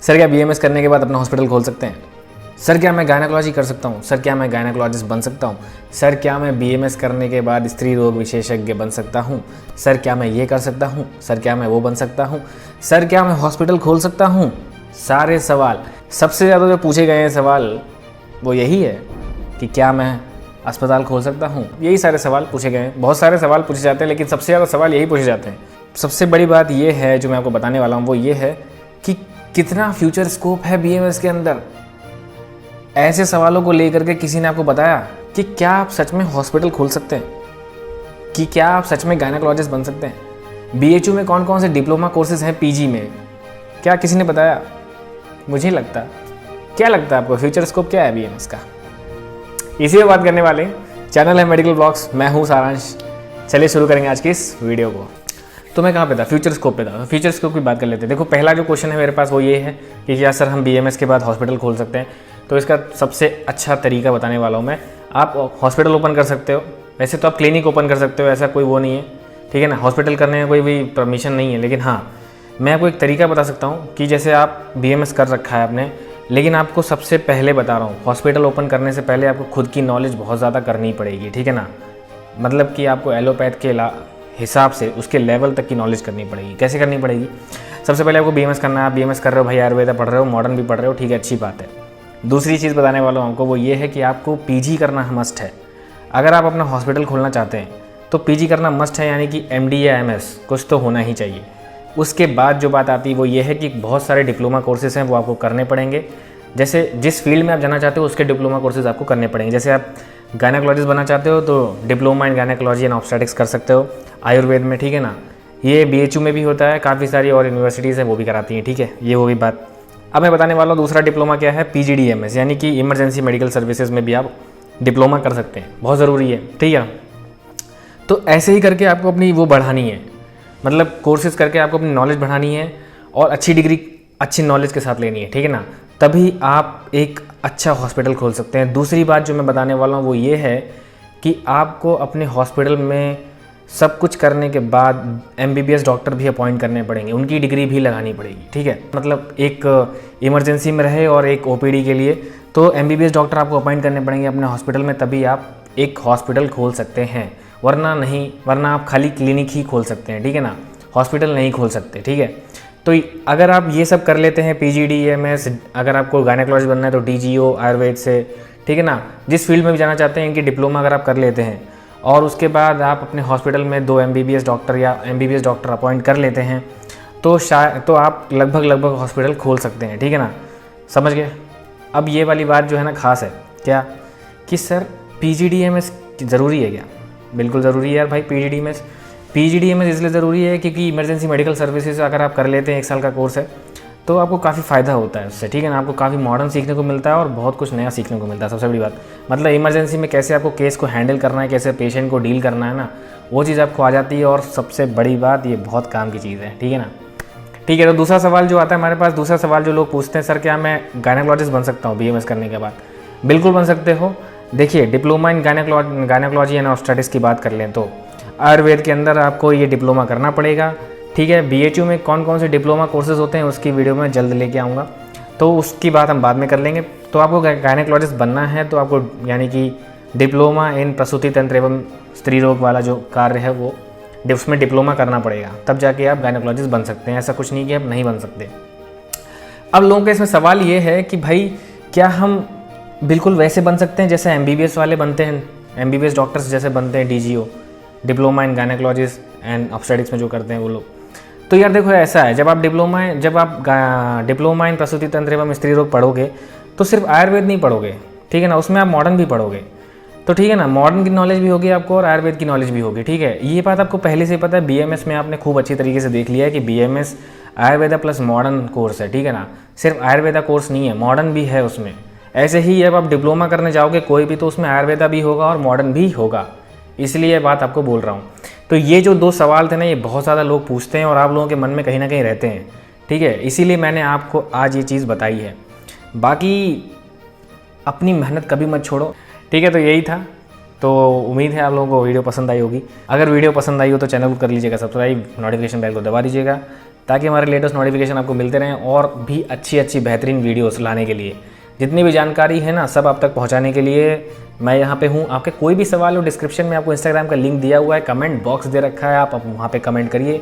Sir क्या BMS करने के बाद अपना हॉस्पिटल खोल सकते हैं? सर क्या मैं गायनेकोलॉजी कर सकता हूँ? सर क्या मैं गायनेकोलॉजिस्ट बन सकता हूँ? सर क्या मैं बीएमएस करने के बाद स्त्री रोग विशेषज्ञ बन सकता हूँ? सर क्या मैं ये कर सकता हूँ? सर क्या मैं वो बन सकता हूँ? सर क्या मैं हॉस्पिटल खोल सकता हूँ? सारे सवाल, सबसे ज़्यादा जो पूछे गए हैं सवाल वो यही है कि क्या मैं अस्पताल खोल सकता हूँ। यही सारे सवाल पूछे गए हैं। बहुत सारे सवाल पूछे जाते हैं लेकिन सबसे ज़्यादा सवाल यही पूछे जाते हैं। सबसे बड़ी बात ये है जो मैं आपको बताने वाला हूँ वो ये है कि कितना फ्यूचर स्कोप है बीएमएस के अंदर। ऐसे सवालों को लेकर के किसी ने आपको बताया कि क्या आप सच में हॉस्पिटल खोल सकते हैं, कि क्या आप सच में गायनेकोलॉजिस्ट बन सकते हैं? बीएचयू में कौन कौन से डिप्लोमा कोर्सेज हैं पीजी में, क्या किसी ने बताया? मुझे लगता, क्या लगता है आपको फ्यूचर स्कोप क्या है बीएमएस का? इसी पे बात करने वाले। चैनल है मेडिकल ब्लॉग्स, मैं हूँ सारांश। चलिए शुरू करेंगे आज की इस वीडियो को। तो मैं कहाँ पे था? फ्यूचर स्कोप पे था। फ्यूचर स्कोप की बात कर लेते हैं। देखो, पहला जो क्वेश्चन है मेरे पास वो ये है कि क्या सर हम बीएमएस के बाद हॉस्पिटल खोल सकते हैं? तो इसका सबसे अच्छा तरीका बताने वाला हूँ मैं। आप हॉस्पिटल ओपन कर सकते हो, वैसे तो आप क्लिनिक ओपन कर सकते हो, ऐसा कोई वो नहीं है, ठीक है ना। हॉस्पिटल करने में कोई भी परमिशन नहीं है, लेकिन हाँ मैं आपको एक तरीका बता सकता हूँ कि जैसे आप बीएमएस कर रखा है आपने, लेकिन आपको सबसे पहले बता रहा हूँ हॉस्पिटल ओपन करने से पहले आपको खुद की नॉलेज बहुत ज़्यादा करनी पड़ेगी, ठीक है ना। मतलब कि आपको एलोपैथ के हिसाब से उसके लेवल तक की नॉलेज करनी पड़ेगी। कैसे करनी पड़ेगी? सबसे पहले आपको बीएमएस करना है। आप बीएमएस कर रहे हो भाई, आयुर्वेदा पढ़ रहे हो, मॉडर्न भी पढ़ रहे हो, ठीक है, अच्छी बात है। दूसरी चीज़ बताने वाला हूँ आपको वो ये है कि आपको पीजी करना मस्ट है। अगर आप अपना हॉस्पिटल खोलना चाहते हैं तो पीजी करना मस्ट है, यानी कि एमडी या एमएस कुछ तो होना ही चाहिए। उसके बाद जो बात आती है वो ये है कि बहुत सारे डिप्लोमा कोर्सेज हैं वो आपको करने पड़ेंगे। जैसे जिस फील्ड में आप जाना चाहते हो उसके डिप्लोमा कोर्सेज आपको करने पड़ेंगे। जैसे आप गायनेकोलॉजिस्ट बनना चाहते हो तो diploma in gynaecology and obstetrics कर सकते हो आयुर्वेद में, ठीक है ना। ये बीएचयू में भी होता है, काफ़ी सारी और यूनिवर्सिटीज़ हैं वो भी कराती हैं, ठीक है, ये वो भी बात। अब मैं बताने वाला हूँ दूसरा डिप्लोमा क्या है, पीजीडीएमएस, यानी कि इमरजेंसी मेडिकल सर्विसेज में भी आप डिप्लोमा कर सकते हैं। बहुत ज़रूरी है, ठीक है। तो ऐसे ही करके आपको अपनी वो बढ़ानी है, मतलब कोर्सेज करके आपको अपनी नॉलेज बढ़ानी है और अच्छी डिग्री अच्छी नॉलेज के साथ लेनी है, ठीक है ना। तभी आप एक अच्छा हॉस्पिटल खोल सकते हैं। दूसरी बात जो मैं बताने वाला हूँ वो ये है कि आपको अपने हॉस्पिटल में सब कुछ करने के बाद एमबीबीएस डॉक्टर भी अपॉइंट करने पड़ेंगे, उनकी डिग्री भी लगानी पड़ेगी, ठीक है। मतलब एक इमरजेंसी में रहे और एक ओपीडी के लिए तो एमबीबीएस डॉक्टर आपको अपॉइंट करने पड़ेंगे अपने हॉस्पिटल में, तभी आप एक हॉस्पिटल खोल सकते हैं। वरना नहीं, वरना आप खाली क्लिनिक ही खोल सकते हैं, ठीक है ना, हॉस्पिटल नहीं खोल सकते, ठीक है। तो अगर आप ये सब कर लेते हैं पीजीडीएमएस, अगर आपको गायनेकोलॉजिस्ट बनना है तो डीजीओ आयुर्वेद से, ठीक है ना, जिस फील्ड में भी जाना चाहते हैं इनकी डिप्लोमा अगर आप कर लेते हैं और उसके बाद आप अपने हॉस्पिटल में 2 एमबीबीएस डॉक्टर या एमबीबीएस डॉक्टर अपॉइंट कर लेते हैं तो आप लगभग हॉस्पिटल खोल सकते हैं, ठीक है ना, समझ गए। अब ये वाली बात जो है ना खास है क्या कि सर पीजीडीएमएस ज़रूरी है क्या? बिल्कुल ज़रूरी है यार भाई। पीजीडीएमएस इसलिए ज़रूरी है क्योंकि इमरजेंसी मेडिकल सर्विसेज अगर आप कर लेते हैं, 1 साल का कोर्स है, तो आपको काफ़ी फ़ायदा होता है उससे, ठीक है ना। आपको काफ़ी मॉडर्न सीखने को मिलता है और बहुत कुछ नया सीखने को मिलता है। सबसे बड़ी बात मतलब इमरजेंसी में कैसे आपको केस को हैंडल करना है, कैसे पेशेंट को डील करना है ना, वो चीज़ आपको आ जाती है। और सबसे बड़ी बात ये बहुत काम की चीज़ है, ठीक है ना। ठीक है, तो दूसरा सवाल जो आता है हमारे पास, दूसरा सवाल जो लोग पूछते हैं, सर क्या मैं गायनेकोलॉजिस्ट बन सकता हूँ बीएमएस करने के बाद? बिल्कुल बन सकते हो। देखिए, diploma in gynaecology and obstetrics की बात कर लें तो आयुर्वेद के अंदर आपको ये डिप्लोमा करना पड़ेगा, ठीक है। बीएचयू में कौन कौन से डिप्लोमा कोर्सेज होते हैं उसकी वीडियो में जल्द लेके आऊँगा, तो उसकी बात हम बाद में कर लेंगे। तो आपको गायनेकोलॉजिस्ट बनना है तो आपको यानी कि डिप्लोमा इन प्रसूति तंत्र एवं स्त्री रोग वाला जो कार्य है वो उसमें डिप्लोमा करना पड़ेगा, तब जाके आप गायनेकोलॉजिस्ट बन सकते हैं। ऐसा कुछ नहीं कि आप नहीं बन सकते। अब लोगों का इसमें सवाल ये है कि भाई क्या हम बिल्कुल वैसे बन सकते हैं जैसे एमबीबीएस वाले बनते हैं, एमबीबीएस डॉक्टर्स जैसे बनते हैं, DGO diploma in gynaecologist and obstetrics में जो करते हैं वो लोग? तो यार देखो, ऐसा है, जब आप डिप्लोमा इन प्रसूति तंत्र एवं स्त्री रोग पढ़ोगे तो सिर्फ आयुर्वेद नहीं पढ़ोगे, ठीक है ना, उसमें आप मॉडर्न भी पढ़ोगे, तो ठीक है ना, मॉडर्न की नॉलेज भी होगी आपको और आयुर्वेद की नॉलेज भी होगी, ठीक है। ये बात आपको पहले से पता है। बीएमएस में आपने खूब अच्छी तरीके से देख लिया है कि BMS Ayurveda plus modern course है, ठीक है ना, सिर्फ आयुर्वेदा कोर्स नहीं है, मॉडर्न भी है उसमें। ऐसे ही जब आप डिप्लोमा करने जाओगे कोई भी तो उसमें आयुर्वेदा भी होगा और मॉडर्न भी होगा, इसलिए ये बात आपको बोल रहा हूँ। तो ये जो 2 सवाल थे ना, ये बहुत ज़्यादा लोग पूछते हैं और आप लोगों के मन में कहीं ना कहीं रहते हैं, ठीक है, इसीलिए मैंने आपको आज ये चीज़ बताई है। बाकी अपनी मेहनत कभी मत छोड़ो, ठीक है। तो यही था। तो उम्मीद है आप लोगों को वीडियो पसंद आई होगी। अगर वीडियो पसंद आई हो तो चैनल को कर लीजिएगा सब्सक्राइब, नोटिफिकेशन बेल को दबा दीजिएगा। ताकि हमारे लेटेस्ट नोटिफिकेशन आपको मिलते रहें और भी अच्छी अच्छी बेहतरीन वीडियोस लाने के लिए। जितनी भी जानकारी है ना सब आप तक पहुंचाने के लिए मैं यहाँ पे हूँ। आपके कोई भी सवाल हो, डिस्क्रिप्शन में आपको इंस्टाग्राम का लिंक दिया हुआ है, कमेंट बॉक्स दे रखा है, आप वहाँ पे कमेंट करिए,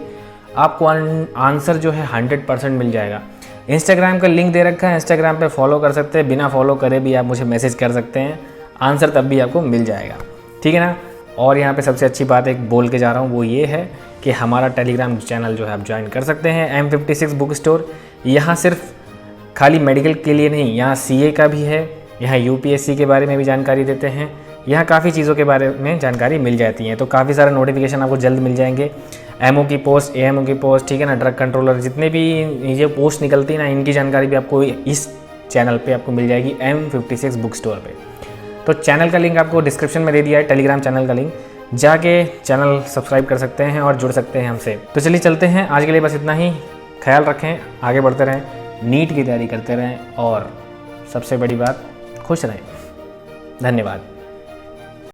आपको आंसर जो है 100% मिल जाएगा। इंस्टाग्राम का लिंक दे रखा है, इंस्टाग्राम पे फॉलो कर सकते हैं, बिना फॉलो करे भी आप मुझे मैसेज कर सकते हैं, आंसर तब भी आपको मिल जाएगा, ठीक है ना। और यहाँ पे सबसे अच्छी बात एक बोल के जा रहा हूँ, वो ये है कि हमारा टेलीग्राम चैनल जो है आप ज्वाइन कर सकते हैं, M56 बुक स्टोर। यहाँ सिर्फ खाली मेडिकल के लिए नहीं, यहाँ CA का भी है, यहाँ UPSC के बारे में भी जानकारी देते हैं, यहाँ काफ़ी चीज़ों के बारे में जानकारी मिल जाती है। तो काफ़ी सारे नोटिफिकेशन आपको जल्द मिल जाएंगे, MO की पोस्ट, AMO की पोस्ट, ठीक है ना, ड्रग कंट्रोलर, जितने भी ये पोस्ट निकलती है ना, इनकी जानकारी भी आपको इस चैनल पे आपको मिल जाएगी, M56 बुक स्टोर पे। तो चैनल का लिंक आपको डिस्क्रिप्शन में दे दिया है, टेलीग्राम चैनल का लिंक, जाके चैनल सब्सक्राइब कर सकते हैं और जुड़ सकते हैं हमसे। तो चलिए चलते हैं, आज के लिए बस इतना ही। ख्याल रखें, आगे बढ़ते रहें, नीट की तैयारी करते रहें और सबसे बड़ी बात, खुश रहें। धन्यवाद।